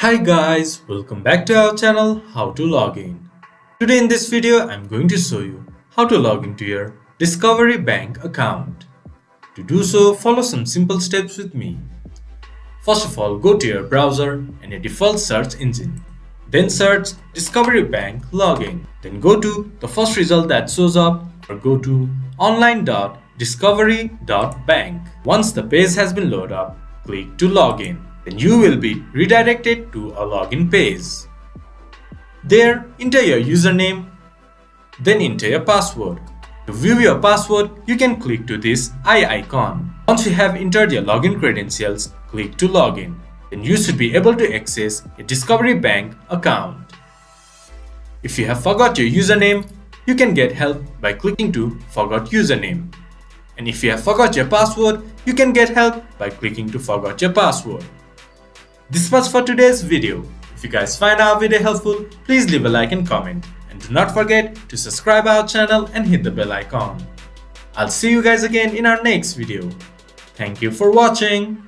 Hi guys, welcome back to our channel How to Log In. Today in this video I'm going to show you how to log into your Discovery Bank account. To do so, follow some simple steps with me. First of all, go to your browser and a default search engine. Then search Discovery Bank Login. Then go to the first result that shows up or go to online.discovery.bank. Once the page has been loaded up, click to login. Then you will be redirected to a login page. There, enter your username, then enter your password. To view your password, you can click to this eye icon. Once you have entered your login credentials, click to login. Then you should be able to access your Discovery Bank account. If you have forgot your username, you can get help by clicking to Forgot Username. And if you have forgot your password, you can get help by clicking to Forgot Your Password. This much for today's video. If you guys find our video helpful, please leave a like and comment. And do not forget to subscribe our channel and hit the bell icon. I'll see you guys again in our next video. Thank you for watching.